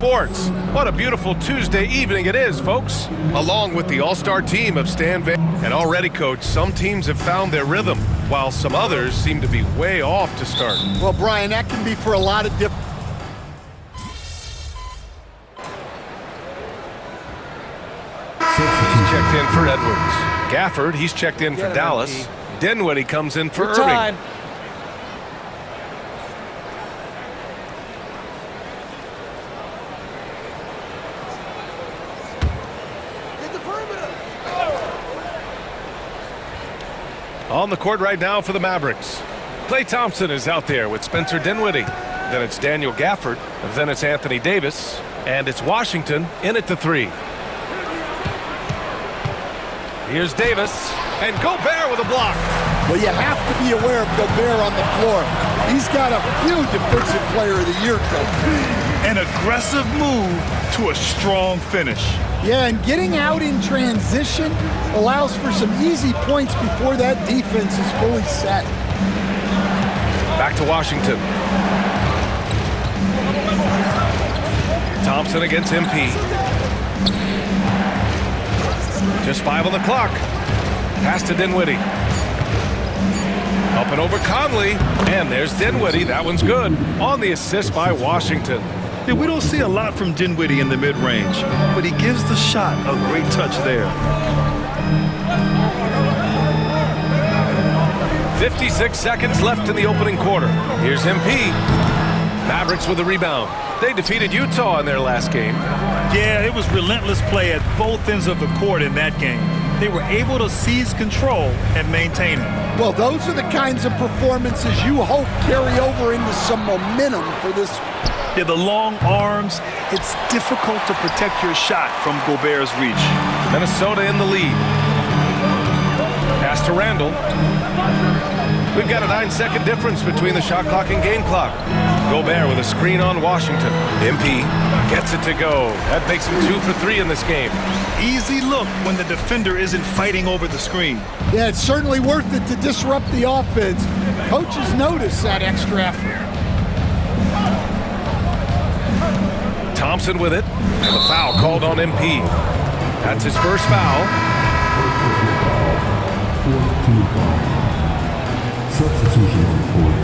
Sports. What a beautiful Tuesday evening it is, folks. Along with the all-star team of Stan Van. And already, Coach, some teams have found their rhythm, while some others seem to be way off to start. Well, Brian, that can be for a lot of different... He's checked in for Edwards. Gafford, he's checked in for Dallas. Dinwiddie comes in for Irving. On the court right now for the Mavericks. Klay Thompson is out there with Spencer Dinwiddie. Then it's Daniel Gafford. Then it's Anthony Davis. And it's Washington in at the three. Here's Davis. And Gobert with a block. Well, you have to be aware of Gobert on the floor. He's got a few Defensive Player of the Year, Coach. An aggressive move to a strong finish. Yeah, and getting out in transition allows for some easy points before that defense is fully set. Back to Washington. Thompson against MP. Just 5 on the clock. Pass to Dinwiddie. Up and over Conley. And there's Dinwiddie. That one's good. On the assist by Washington. Yeah, we don't see a lot from Dinwiddie in the mid-range, but he gives the shot a great touch there. 56 seconds left in the opening quarter. Here's MP. Mavericks with a rebound. They defeated Utah in their last game. Yeah, it was relentless play at both ends of the court in that game. They were able to seize control and maintain it. Well, those are the kinds of performances you hope carry over into some momentum for this. Yeah, the long arms, it's difficult to protect your shot from Gobert's reach. Minnesota in the lead. Pass to Randall. We've got a 9-second difference between the shot clock and game clock. Gobert with a screen on Washington. MP gets it to go. That makes him 2 for 3 in this game. Easy look when the defender isn't fighting over the screen. Yeah, it's certainly worth it to disrupt the offense. Coaches notice that extra effort. Thompson with it, and the foul called on MP. That's his first foul. Substitution on court.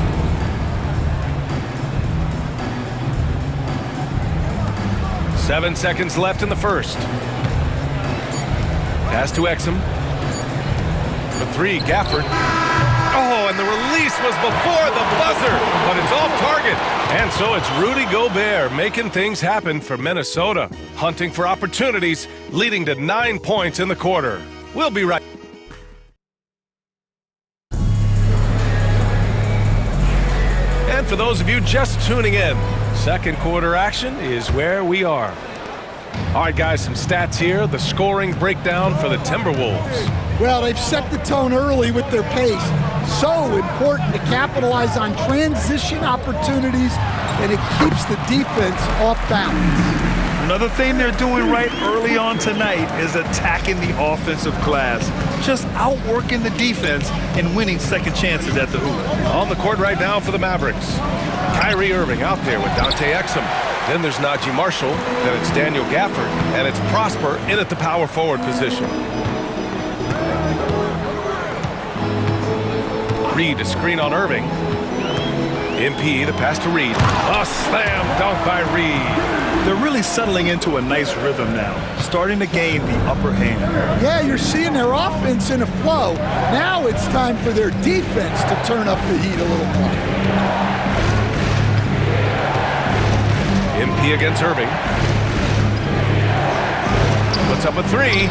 7 seconds left in the first. Pass to Exum. For 3, Gafford. Oh, and the release was before the buzzer, but it's off target. And so it's Rudy Gobert making things happen for Minnesota, hunting for opportunities, leading to 9 points in the quarter. We'll be right. And for those of you just tuning in, second quarter action is where we are. All right, guys, some stats here. The scoring breakdown for the Timberwolves. Well, they've set the tone early with their pace. So important to capitalize on transition opportunities, and it keeps the defense off balance. Another thing they're doing right early on tonight is attacking the offensive glass. Just outworking the defense and winning second chances at the hoop. On the court right now for the Mavericks. Kyrie Irving out there with Dante Exum. Then there's Najee Marshall. Then it's Daniel Gafford. And it's Prosper in at the power forward position. Reed, a screen on Irving. MP, the pass to Reed. A slam dunk by Reed. They're really settling into a nice rhythm now, starting to gain the upper hand. Yeah, you're seeing their offense in a flow. Now it's time for their defense to turn up the heat a little more. MP against Irving. Puts up a 3,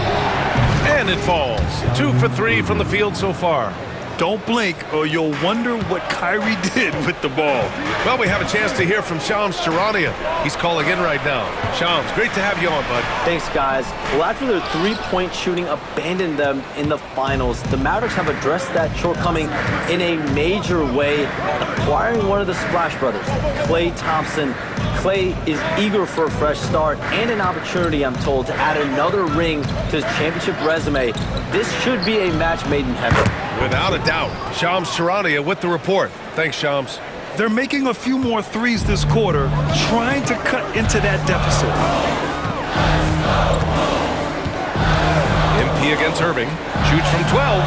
and it falls. 2 for 3 from the field so far. Don't blink or you'll wonder what Kyrie did with the ball. Well, we have a chance to hear from Shams Charania. He's calling in right now. Shams, great to have you on, bud. Thanks, guys. Well, after their three-point shooting abandoned them in the finals, the Mavericks have addressed that shortcoming in a major way, acquiring one of the Splash Brothers, Klay Thompson. Klay is eager for a fresh start and an opportunity, I'm told, to add another ring to his championship resume. This should be a match made in heaven. Without a doubt. Shams Charania with the report. Thanks, Shams. They're making a few more threes this quarter, trying to cut into that deficit. MP against Irving. Shoots from 12.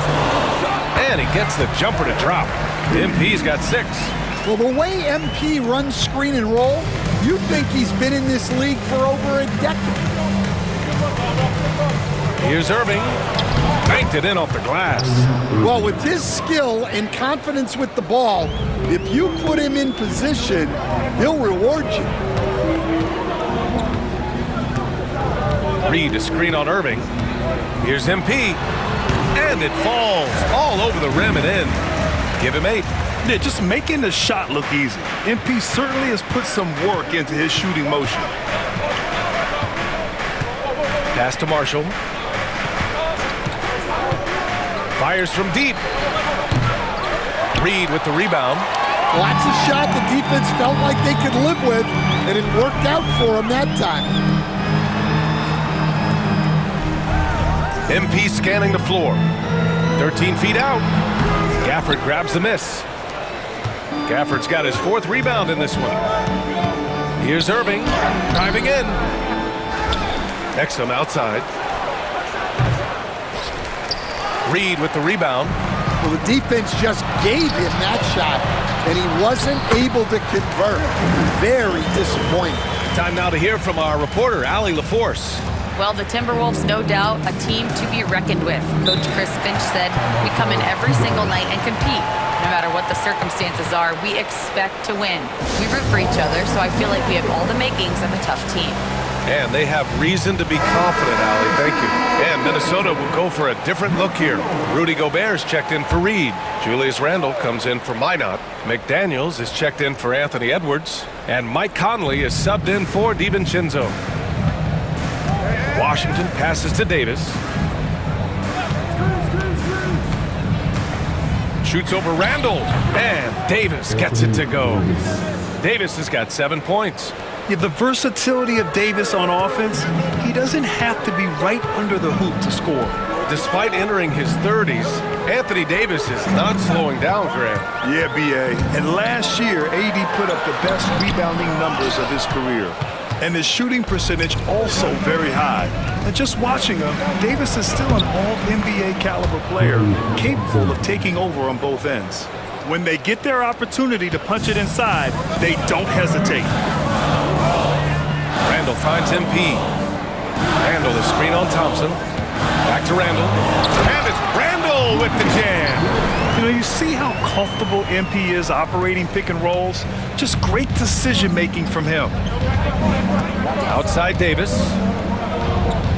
And he gets the jumper to drop. MP's got 6. Well, the way MP runs screen and roll, you think he's been in this league for over a decade. Here's Irving. Banked it in off the glass. Well, with his skill and confidence with the ball, if you put him in position, he'll reward you. Reed to screen on Irving. Here's MP. And it falls all over the rim and in. Give him 8. Yeah, just making the shot look easy. MP certainly has put some work into his shooting motion. Pass to Marshall. Fires from deep. Reed with the rebound. Well, that's a shot the defense felt like they could live with, and it worked out for him that time. MP scanning the floor. 13 feet out. Gafford grabs the miss. Gafford's got his 4th rebound in this one. Here's Irving, driving in. Exum outside. Reed with the rebound. Well, the defense just gave him that shot, and he wasn't able to convert. Very disappointing. Time now to hear from our reporter, Allie LaForce. Well, the Timberwolves, no doubt, a team to be reckoned with. Coach Chris Finch said, we come in every single night and compete. No matter what the circumstances are, we expect to win. We root for each other, so I feel like we have all the makings of a tough team. And they have reason to be confident, Allie. Thank you. And Minnesota will go for a different look here. Rudy Gobert's checked in for Reed. Julius Randle comes in for Minot. McDaniels is checked in for Anthony Edwards. And Mike Conley is subbed in for DiVincenzo. Washington passes to Davis. Shoots over Randle. And Davis gets it to go. Davis has got 7 points. Yeah, the versatility of Davis on offense, he doesn't have to be right under the hoop to score. Despite entering his 30s, Anthony Davis is not slowing down, Graham. Yeah, B.A. And last year, AD put up the best rebounding numbers of his career. And his shooting percentage also very high. And just watching him, Davis is still an all-NBA caliber player, capable of taking over on both ends. When they get their opportunity to punch it inside, they don't hesitate. Randle finds MP. Randle is screen on Thompson. Back to Randle. And it's Randle with the jam. You know, you see how comfortable MP is operating pick and rolls? Just great decision-making from him. Outside Davis.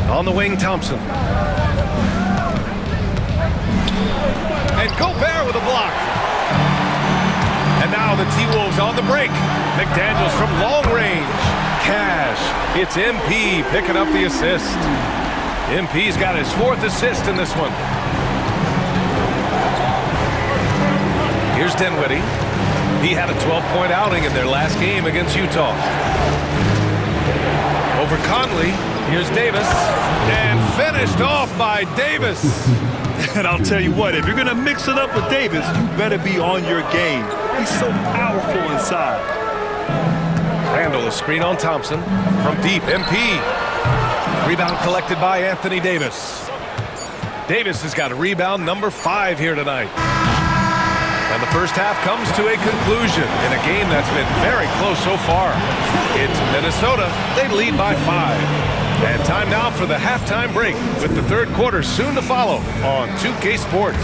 On the wing, Thompson. And Gobert with a block. And now the T-Wolves on the break. McDaniels from long range. Cash. It's MP picking up the assist. MP's got his 4th assist in this one. Here's Dinwiddie. He had a 12-point outing in their last game against Utah. Over Conley. Here's Davis. And finished off by Davis. And I'll tell you what, if you're going to mix it up with Davis, you better be on your game. He's so powerful inside. Randle, a screen on Thompson. From deep, MP. Rebound collected by Anthony Davis. Davis has got a rebound number 5 here tonight. And the first half comes to a conclusion in a game that's been very close so far. It's Minnesota. They lead by 5. And time now for the halftime break with the 3rd quarter soon to follow on 2K Sports.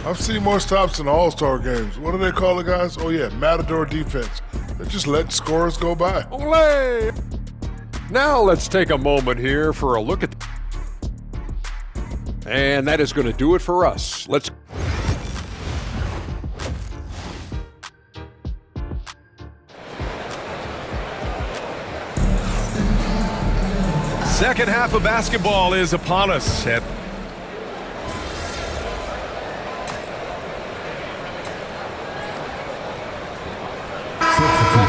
I've seen more stops in All-Star games. What do they call it, guys? Oh, yeah, Matador defense. They just let scores go by. Olé! Now let's take a moment here for a look at... And that is going to do it for us. Let's... Second half of basketball is upon us.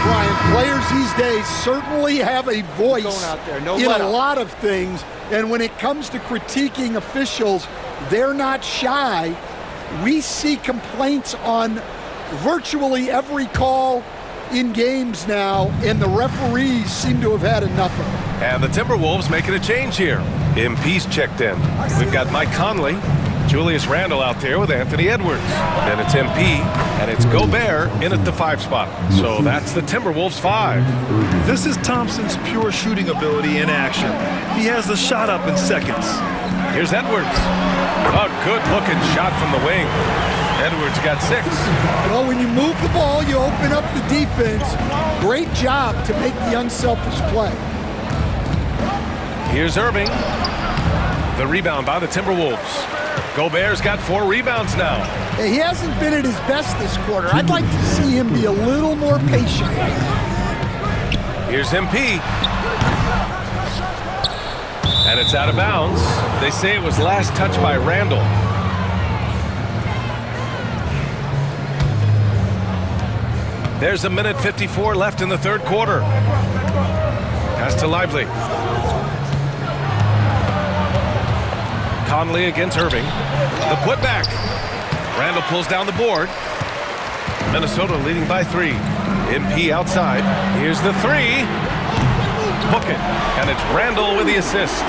Brian, players these days certainly have a voice in a lot of things, and when it comes to critiquing officials, they're not shy. We see complaints on virtually every call in games now, and the referees seem to have had enough of it. And the Timberwolves making a change here. MP's checked in. We've got Mike Conley, Julius Randle out there with Anthony Edwards. Then it's MP, and it's Gobert in at the 5 spot. So that's the Timberwolves 5. This is Thompson's pure shooting ability in action. He has the shot up in seconds. Here's Edwards. A good-looking shot from the wing. Edwards got 6. Well, when you move the ball, you open up the defense. Great job to make the unselfish play. Here's Irving. The rebound by the Timberwolves. Gobert's got 4 rebounds now. He hasn't been at his best this quarter. I'd like to see him be a little more patient. Here's MP. And it's out of bounds. They say it was last touched by Randle. There's a minute 54 left in the third quarter. Pass to Lively. Conley against Irving. The putback. Randle pulls down the board. Minnesota leading by 3. MP outside. Here's the 3. Book it. And it's Randle with the assist.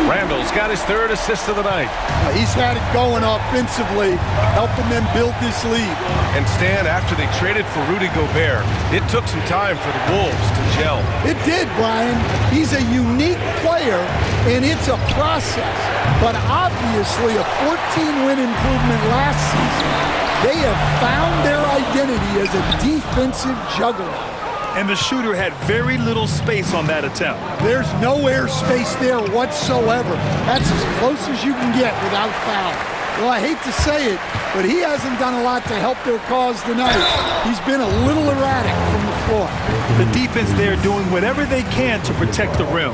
Randle's got his 3rd assist of the night. He's had it going offensively, helping them build this lead. And Stan, after they traded for Rudy Gobert, it took some time for the Wolves to gel. It did, Brian. He's a unique player, and it's a process. But obviously a 14-win improvement last season. They have found their identity as a defensive juggernaut. And the shooter had very little space on that attempt. There's no air space there whatsoever. That's as close as you can get without foul. Well, I hate to say it, but he hasn't done a lot to help their cause tonight. He's been a little erratic from the floor. The defense there doing whatever they can to protect the rim.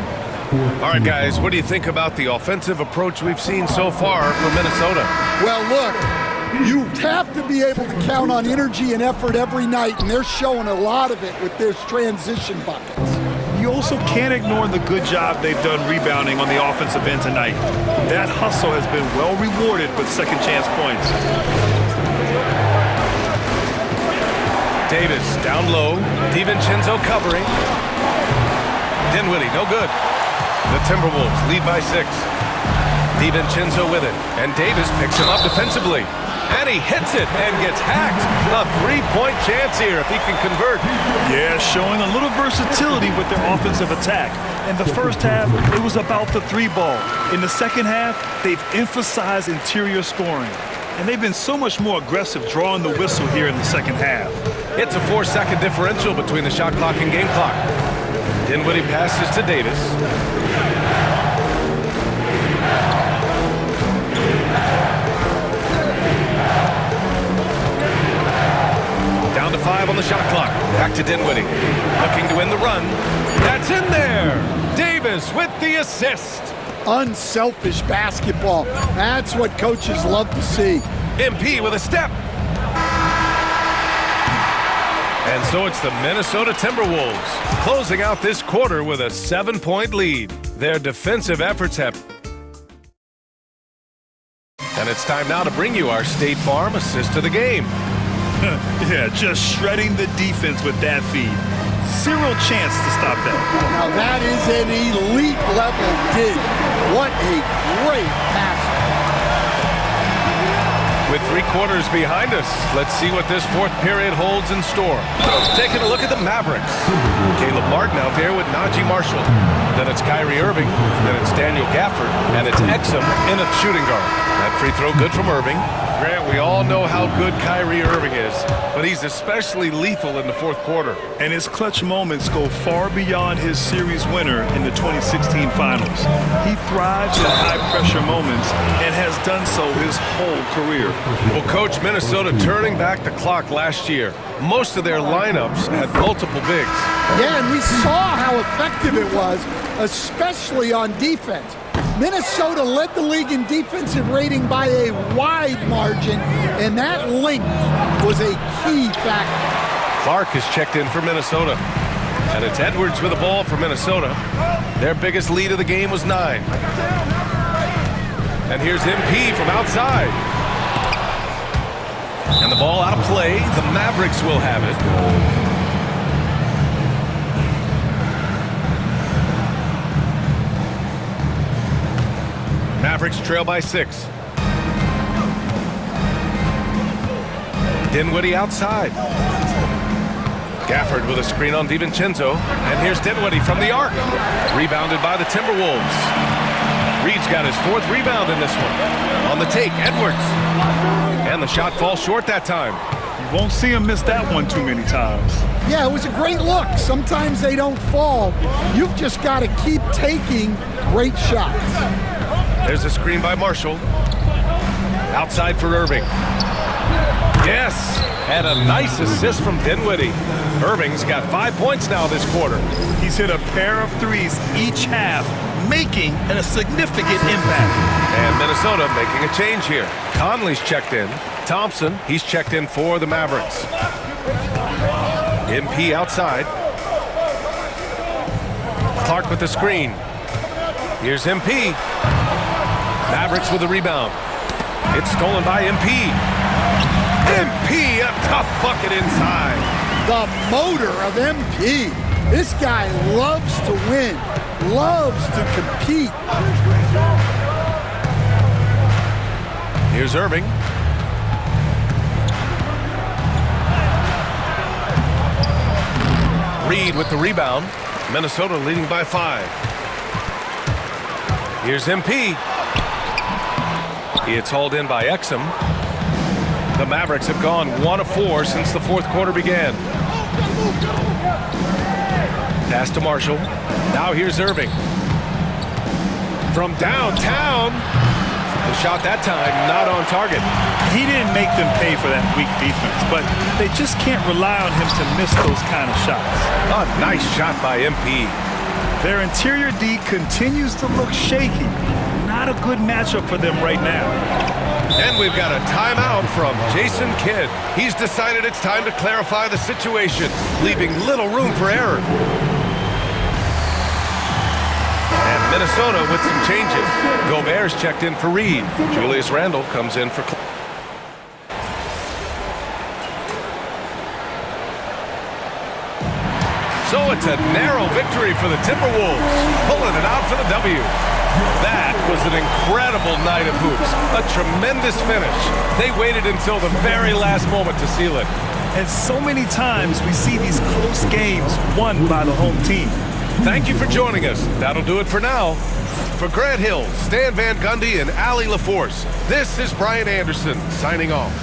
All right, guys, what do you think about the offensive approach we've seen so far from Minnesota? Well, look, you have to be able to count on energy and effort every night, and they're showing a lot of it with their transition buckets. You also can't ignore the good job they've done rebounding on the offensive end tonight. That hustle has been well rewarded with second chance points. Davis down low. DiVincenzo covering. Dinwiddie, no good. The Timberwolves lead by 6. DiVincenzo with it. And Davis picks him up defensively. And he hits it and gets hacked. A 3-point chance here if he can convert. Yeah, showing a little versatility with their offensive attack. In the first half, it was about the 3-ball. In the second half, they've emphasized interior scoring. And they've been so much more aggressive drawing the whistle here in the second half. It's a 4-second differential between the shot clock and game clock. Dinwiddie passes to Davis. Down to 5 on the shot clock. Back to Dinwiddie. Looking to win the run. That's in there. Davis with the assist. Unselfish basketball. That's what coaches love to see. MP with a step. And so it's the Minnesota Timberwolves closing out this quarter with a 7-point lead. Their defensive efforts have... And it's time now to bring you our State Farm assist of the game. Yeah, just shredding the defense with that feed. Zero chance to stop that. Now that is an elite level dig. What a great pass. With 3 quarters behind us, let's see what this 4th period holds in store. Taking a look at the Mavericks. Caleb Martin out there with Najee Marshall. Then it's Kyrie Irving. Then it's Daniel Gafford. And it's Exum in a shooting guard. That free throw good from Irving. Grant, we all know how good Kyrie Irving is, but he's especially lethal in the 4th quarter. And his clutch moments go far beyond his series winner in the 2016 finals. He thrives in high-pressure moments and has done so his whole career. Well, Coach, Minnesota turning back the clock last year. Most of their lineups had multiple bigs. Yeah, and we saw how effective it was, especially on defense. Minnesota led the league in defensive rating by a wide margin, and that length was a key factor. Clark is checked in for Minnesota. And it's Edwards with the ball for Minnesota. Their biggest lead of the game was 9. And here's MP from outside. And the ball out of play. The Mavericks will have it. Mavericks trail by 6. Dinwiddie outside. Gafford with a screen on DiVincenzo. And here's Dinwiddie from the arc. Rebounded by the Timberwolves. Reed's got his 4th rebound in this one. On the take, Edwards. And the shot falls short that time. You won't see him miss that one too many times. Yeah, it was a great look. Sometimes they don't fall. You've just got to keep taking great shots. There's a screen by Marshall. Outside for Irving. Yes, and a nice assist from Dinwiddie. Irving's got 5 points now this quarter. He's hit a pair of threes each half, making a significant impact. And Minnesota making a change here. Conley's checked in. Thompson, he's checked in for the Mavericks. MP outside. Clark with the screen. Here's MP. Mavericks with the rebound. It's stolen by MP. MP, a tough bucket inside. The motor of MP. This guy loves to win, loves to compete. Here's Irving. Reed with the rebound. Minnesota leading by 5. Here's MP. It's hauled in by Exum. The Mavericks have gone 1 of 4 since the 4th quarter began. Pass to Marshall. Now here's Irving. From downtown. The shot that time not on target. He didn't make them pay for that weak defense, but they just can't rely on him to miss those kind of shots. A nice shot by MP. Their interior D continues to look shaky. Not a good matchup for them right now. And we've got a timeout from Jason Kidd. He's decided it's time to clarify the situation, leaving little room for error. And Minnesota with some changes. Gobert's checked in for Reed. Julius Randle comes in for So it's a narrow victory for the Timberwolves, pulling it out for the W. That was an incredible night of hoops. A tremendous finish. They waited until the very last moment to seal it. And so many times we see these close games won by the home team. Thank you for joining us. That'll do it for now. For Grant Hill, Stan Van Gundy, and Allie LaForce, this is Brian Anderson signing off.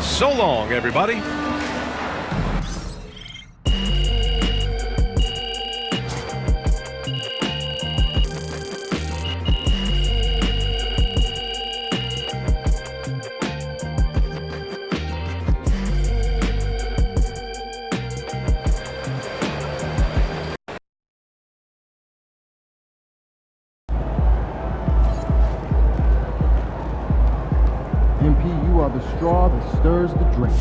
So long, everybody. MP, you are the straw that stirs the drink.